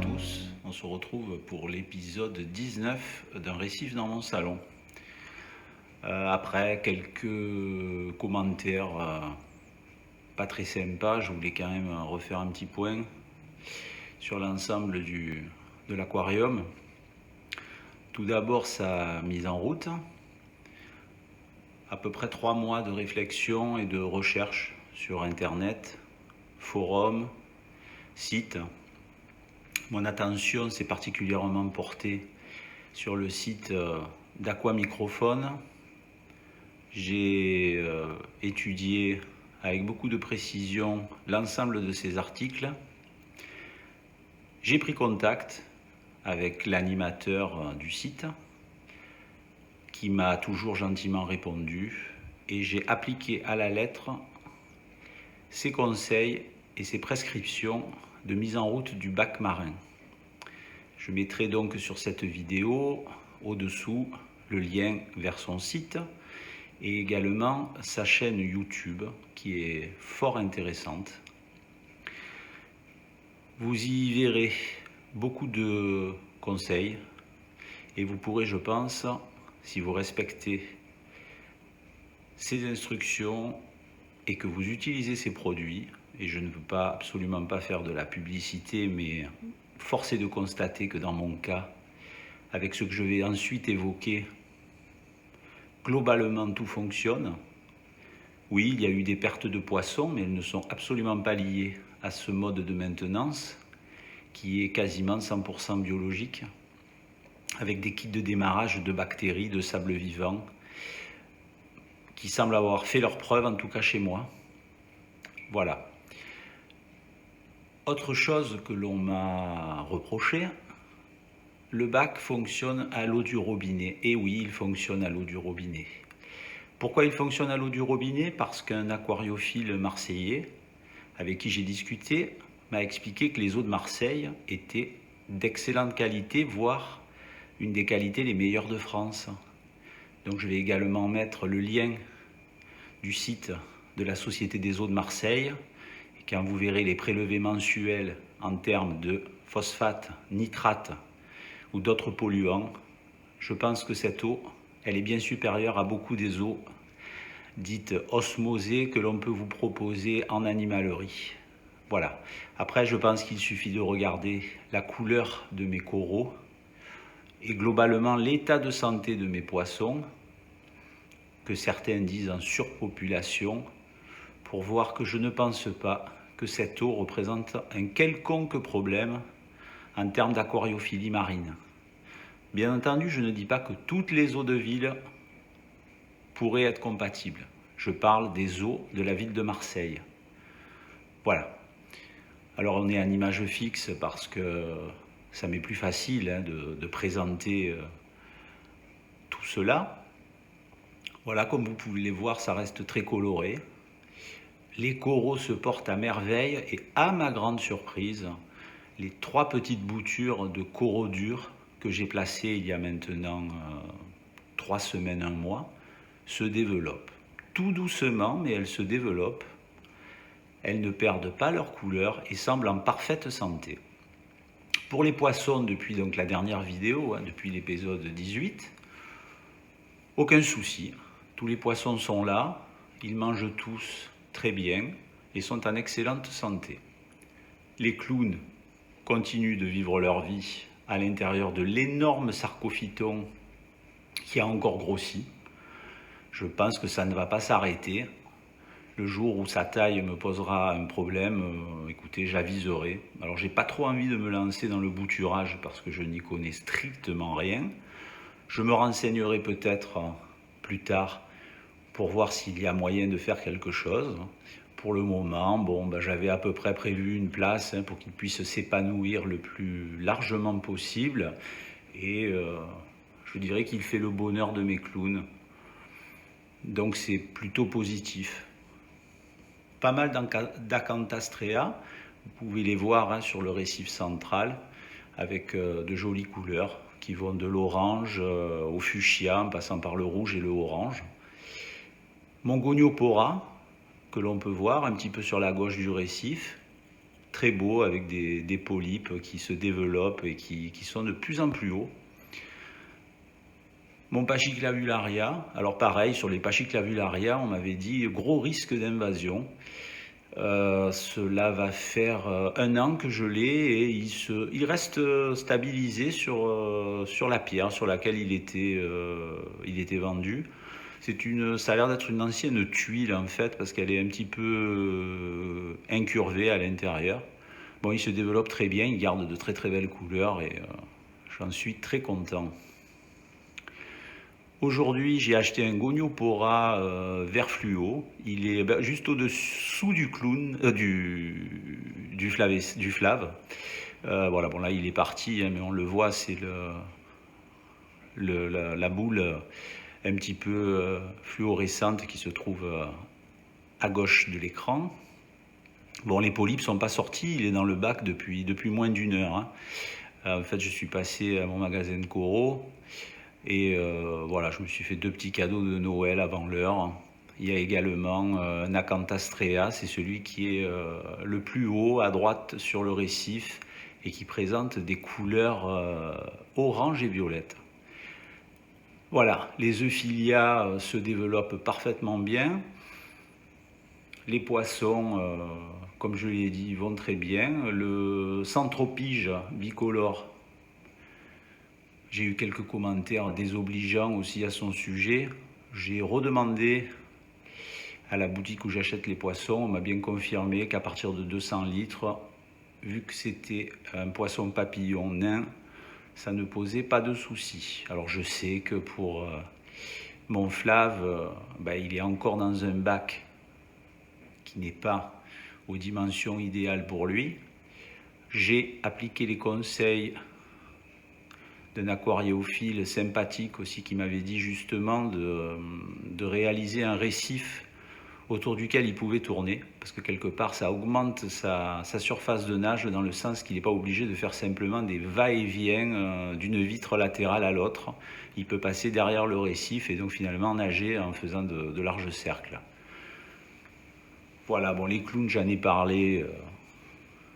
tous, on se retrouve pour l'épisode 19 d'un récif dans mon salon. Après quelques commentaires pas très sympas, je voulais quand même refaire un petit point sur l'ensemble de l'aquarium. Tout d'abord sa mise en route, à peu près 3 mois de réflexion et de recherche sur internet, forum, site. Mon attention s'est particulièrement portée sur le site d'Aquamicrophone. J'ai étudié avec beaucoup de précision l'ensemble de ces articles. J'ai pris contact avec l'animateur du site qui m'a toujours gentiment répondu et j'ai appliqué à la lettre ses conseils et ses prescriptions de mise en route du bac marin. Je mettrai donc sur cette vidéo au-dessous le lien vers son site et également sa chaîne YouTube qui est fort intéressante. Vous y verrez beaucoup de conseils et vous pourrez, je pense, si vous respectez ces instructions et que vous utilisez ces produits, et je ne veux absolument pas faire de la publicité, mais force est de constater que dans mon cas, avec ce que je vais ensuite évoquer, globalement tout fonctionne. Oui, il y a eu des pertes de poissons, mais elles ne sont absolument pas liées à ce mode de maintenance qui est quasiment 100% biologique, avec des kits de démarrage de bactéries, de sable vivant, qui semblent avoir fait leurs preuves, en tout cas chez moi. Voilà. Autre chose que l'on m'a reproché, le bac fonctionne à l'eau du robinet. Et oui, il fonctionne à l'eau du robinet. Pourquoi il fonctionne à l'eau du robinet? Parce qu'un aquariophile marseillais, avec qui j'ai discuté, m'a expliqué que les eaux de Marseille étaient d'excellente qualité, voire une des qualités les meilleures de France. Donc je vais également mettre le lien du site de la Société des eaux de Marseille. Et quand vous verrez les prélevés mensuels en termes de phosphate, nitrate ou d'autres polluants, je pense que cette eau, elle est bien supérieure à beaucoup des eaux dites osmosées que l'on peut vous proposer en animalerie. Voilà. Après, je pense qu'il suffit de regarder la couleur de mes coraux et globalement l'état de santé de mes poissons, que certains disent en surpopulation, pour voir que je ne pense pas que cette eau représente un quelconque problème en termes d'aquariophilie marine. Bien entendu, je ne dis pas que toutes les eaux de ville pourraient être compatibles. Je parle des eaux de la ville de Marseille. Voilà. Alors on est en image fixe parce que ça m'est plus facile de présenter tout cela. Voilà, comme vous pouvez les voir, ça reste très coloré. Les coraux se portent à merveille et à ma grande surprise, les 3 petites boutures de coraux durs que j'ai placées il y a maintenant 3 semaines, 1 mois, se développent. Tout doucement, mais elles se développent. Elles ne perdent pas leur couleur et semblent en parfaite santé. Pour les poissons, depuis donc la dernière vidéo, depuis l'épisode 18, aucun souci. Tous les poissons sont là, ils mangent tous très bien et sont en excellente santé. Les clowns continuent de vivre leur vie à l'intérieur de l'énorme sarcophyton qui a encore grossi. Je pense que ça ne va pas s'arrêter. Le jour où sa taille me posera un problème, écoutez, j'aviserai. Alors j'ai pas trop envie de me lancer dans le bouturage parce que je n'y connais strictement rien. Je me renseignerai peut-être plus tard pour voir s'il y a moyen de faire quelque chose. Pour le moment, j'avais à peu près prévu une place pour qu'il puisse s'épanouir le plus largement possible. Et je dirais qu'il fait le bonheur de mes clowns. Donc c'est plutôt positif. Pas mal d'Acanthastrea, vous pouvez les voir sur le récif central avec de jolies couleurs qui vont de l'orange au fuchsia en passant par le rouge et le orange. Mon goniopora, que l'on peut voir un petit peu sur la gauche du récif, très beau avec des polypes qui se développent et qui sont de plus en plus hauts. Mon Pachysclavularia, alors pareil, sur les Pachysclavularia, on m'avait dit gros risque d'invasion. Cela va faire 1 an que je l'ai et il reste stabilisé sur la pierre sur laquelle il était vendu. Ça a l'air d'être une ancienne tuile en fait parce qu'elle est un petit peu incurvée à l'intérieur. Bon, il se développe très bien, il garde de très très belles couleurs et j'en suis très content. Aujourd'hui, j'ai acheté un Goniopora vert fluo. Il est juste au-dessous du clown, du flave. Voilà, bon là il est parti, hein, mais on le voit, c'est la boule un petit peu fluorescente qui se trouve à gauche de l'écran. Bon, les polypes sont pas sortis, il est dans le bac depuis moins d'1 heure. Hein. En fait, je suis passé à mon magasin de Coro. Et voilà, je me suis fait 2 petits cadeaux de Noël avant l'heure. Il y a également un Acanthastrea, c'est celui qui est le plus haut à droite sur le récif et qui présente des couleurs orange et violette. Voilà, les Euphilia se développent parfaitement bien. Les poissons, comme je l'ai dit, vont très bien. Le Centropige bicolore, j'ai eu quelques commentaires désobligeants aussi à son sujet. J'ai redemandé à la boutique où j'achète les poissons. On m'a bien confirmé qu'à partir de 200 litres, vu que c'était un poisson papillon nain, ça ne posait pas de soucis. Alors je sais que pour mon flave, il est encore dans un bac qui n'est pas aux dimensions idéales pour lui. J'ai appliqué les conseils d'un aquariophile sympathique aussi qui m'avait dit justement de réaliser un récif autour duquel il pouvait tourner, parce que quelque part ça augmente sa surface de nage dans le sens qu'il n'est pas obligé de faire simplement des va-et-vient d'une vitre latérale à l'autre. Il peut passer derrière le récif et donc finalement nager en faisant de larges cercles. Voilà, bon, les clowns, j'en ai parlé,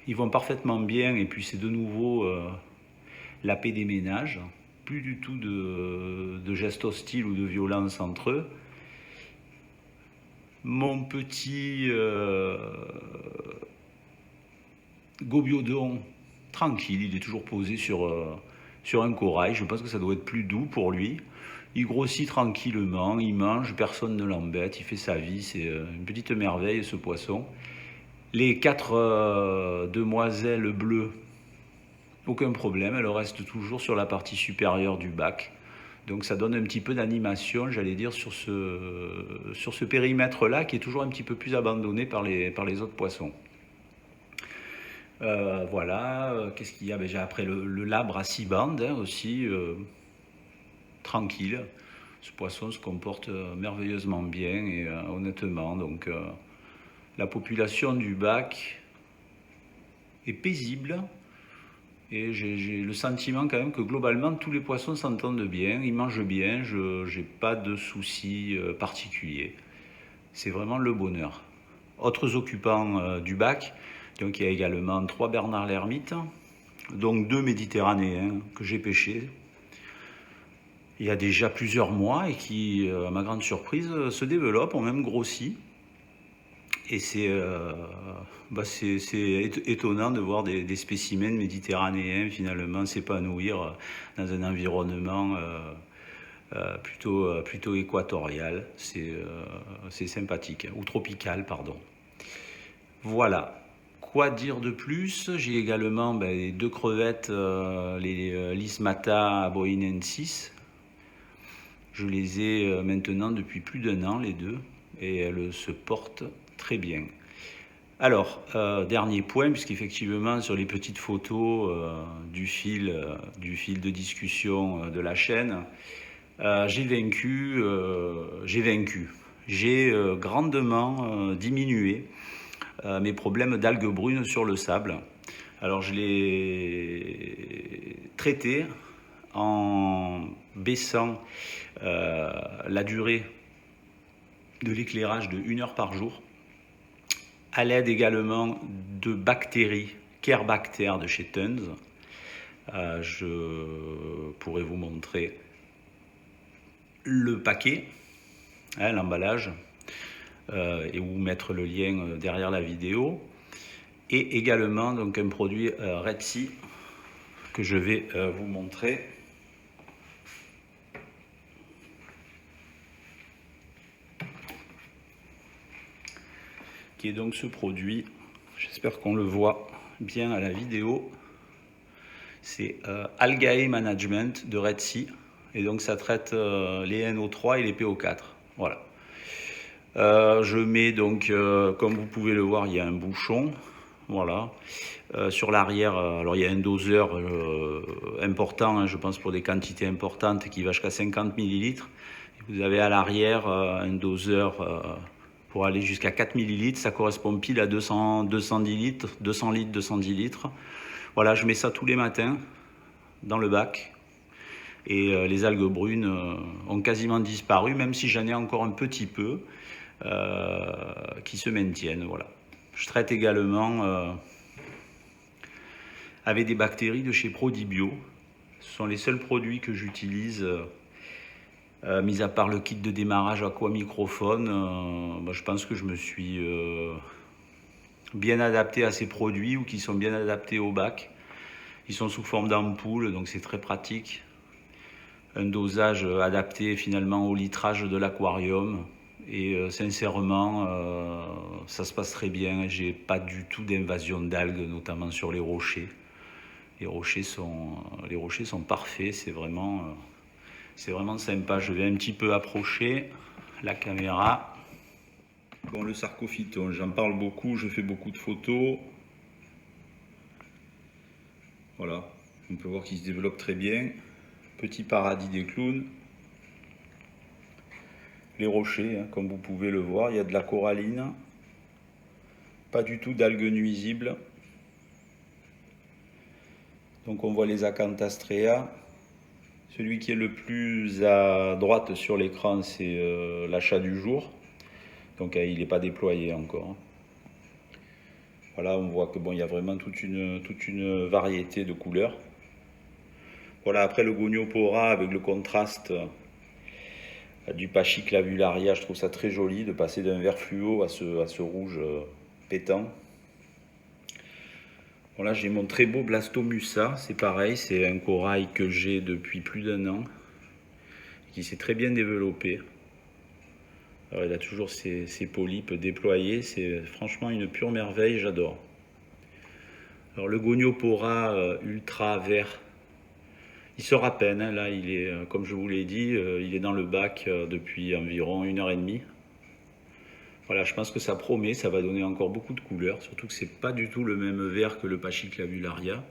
ils vont parfaitement bien et puis c'est de nouveau la paix des ménages, plus du tout de gestes hostiles ou de violence entre eux. Mon petit Gobiodon, tranquille, il est toujours posé sur un corail. Je pense que ça doit être plus doux pour lui. Il grossit tranquillement, il mange, personne ne l'embête, il fait sa vie. C'est une petite merveille ce poisson. Les 4 demoiselles bleues, aucun problème, elles restent toujours sur la partie supérieure du bac. Donc ça donne un petit peu d'animation, j'allais dire, sur ce périmètre-là, qui est toujours un petit peu plus abandonné par les autres poissons. Voilà, qu'est-ce qu'il y a? J'ai après le labre à 6 bandes, hein, aussi, tranquille. Ce poisson se comporte merveilleusement bien et honnêtement, donc la population du bac est paisible. Et j'ai le sentiment quand même que globalement tous les poissons s'entendent bien, ils mangent bien, je n'ai pas de soucis particuliers. C'est vraiment le bonheur. Autres occupants du bac, donc il y a également 3 Bernard l'ermite, donc 2 méditerranéens que j'ai pêchés il y a déjà plusieurs mois et qui, à ma grande surprise, se développent, ont même grossi. Et c'est étonnant de voir des spécimens méditerranéens finalement s'épanouir dans un environnement plutôt équatorial. C'est sympathique, ou tropical, pardon. Voilà. Quoi dire de plus? J'ai également les 2 crevettes, les Lismata aboinensis. Je les ai maintenant depuis plus d'1 an, les 2, et elles se portent très bien. Alors, dernier point, puisqu'effectivement sur les petites photos du fil de discussion de la chaîne, j'ai grandement diminué mes problèmes d'algues brunes sur le sable. Alors je l'ai traité en baissant la durée de l'éclairage de 1 heure par jour, à l'aide également de bactéries, Kerbacter de chez Tons. Je pourrais vous montrer le paquet, l'emballage, et vous mettre le lien derrière la vidéo. Et également donc un produit Red Sea que je vais vous montrer. Qui est donc ce produit, j'espère qu'on le voit bien à la vidéo. C'est Algae Management de Red Sea, et donc ça traite les NO3 et les PO4. Voilà. Je mets donc, comme vous pouvez le voir, il y a un bouchon. Voilà. Sur l'arrière, alors il y a un doseur important, je pense pour des quantités importantes, qui va jusqu'à 50 ml. Vous avez à l'arrière un doseur pour aller jusqu'à 4 ml. Ça correspond pile à 210 litres, 200 litres, 210 litres. Voilà, je mets ça tous les matins dans le bac. Et les algues brunes ont quasiment disparu, même si j'en ai encore un petit peu qui se maintiennent. Voilà. Je traite également avec des bactéries de chez Prodibio. Ce sont les seuls produits que j'utilise, mis à part le kit de démarrage aquamicrophone. Je pense que je me suis bien adapté à ces produits, ou qui sont bien adaptés au bac. Ils sont sous forme d'ampoule, donc c'est très pratique. Un dosage adapté finalement au litrage de l'aquarium. Et sincèrement, ça se passe très bien. J'ai pas du tout d'invasion d'algues, notamment sur les rochers. Les rochers sont parfaits, c'est vraiment sympa. Je vais un petit peu approcher la caméra. Bon, le sarcophyton, j'en parle beaucoup, je fais beaucoup de photos. Voilà, on peut voir qu'il se développe très bien. Petit paradis des clowns. Les rochers, comme vous pouvez le voir, il y a de la coralline. Pas du tout d'algues nuisibles. Donc on voit les Acanthastrea. Celui qui est le plus à droite sur l'écran, c'est l'achat du jour. Donc il n'est pas déployé encore. Voilà, on voit que bon, il y a vraiment toute une variété de couleurs. Voilà, après le Goniopora avec le contraste du Pachyclavularia, je trouve ça très joli de passer d'un vert fluo à ce rouge pétant. Voilà, j'ai mon très beau Blastomussa, c'est pareil, c'est un corail que j'ai depuis plus d'1 an, qui s'est très bien développé. Alors, il a toujours ses polypes déployés, c'est franchement une pure merveille, j'adore. Alors le Goniopora ultra vert, il sort à peine, hein, là il est, comme je vous l'ai dit, il est dans le bac depuis environ 1h30. Voilà, je pense que ça promet, ça va donner encore beaucoup de couleurs, surtout que c'est pas du tout le même vert que le Pachyclavularia.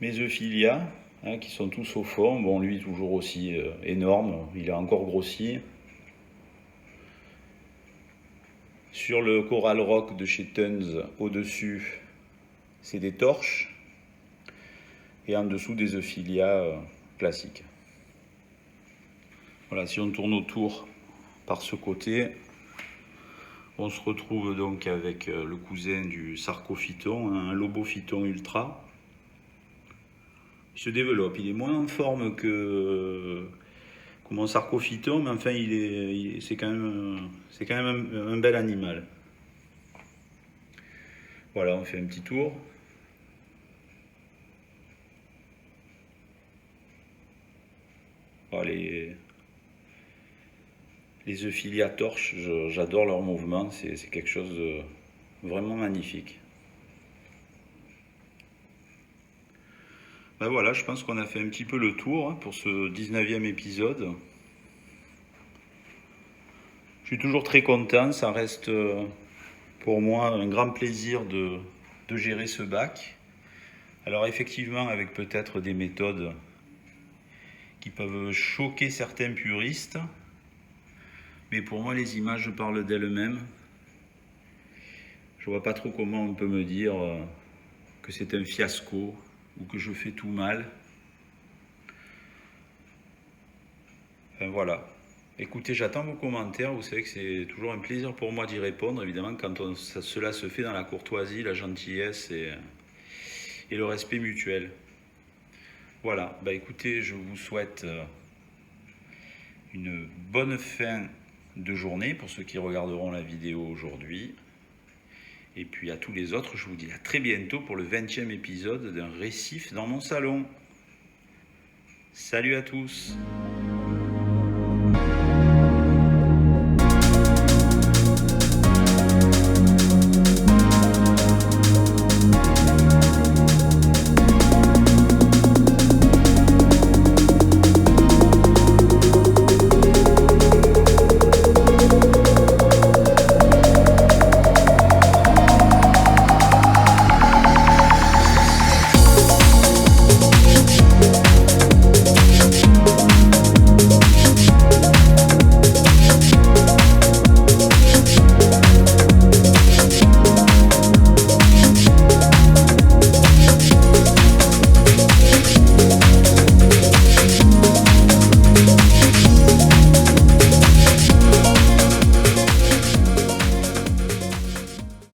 Mes Euphilia, qui sont tous au fond, bon lui toujours aussi énorme, il a encore grossi. Sur le Coral Rock de chez Tons, au-dessus, c'est des torches, et en dessous des Euphilia classiques. Voilà, si on tourne autour par ce côté, on se retrouve donc avec le cousin du Sarcophyton, un Lobophyton ultra. Il se développe, il est moins en forme que mon Sarcophyton, mais enfin c'est quand même un bel animal. Voilà, on fait un petit tour. Voilà, les Euphilia torches, j'adore leur mouvement, c'est quelque chose de vraiment magnifique. Ben voilà, je pense qu'on a fait un petit peu le tour pour ce 19e épisode. Je suis toujours très content, ça reste pour moi un grand plaisir de gérer ce bac. Alors effectivement, avec peut-être des méthodes qui peuvent choquer certains puristes, mais pour moi les images parlent d'elles-mêmes. Je vois pas trop comment on peut me dire que c'est un fiasco ou que je fais tout mal. Enfin, voilà. Écoutez, j'attends vos commentaires. Vous savez que c'est toujours un plaisir pour moi d'y répondre, évidemment, quand cela se fait dans la courtoisie, la gentillesse et le respect mutuel. Voilà, bah écoutez, je vous souhaite une bonne fin de journée pour ceux qui regarderont la vidéo aujourd'hui. Et puis à tous les autres, je vous dis à très bientôt pour le 20e épisode d'un récif dans mon salon. Salut à tous!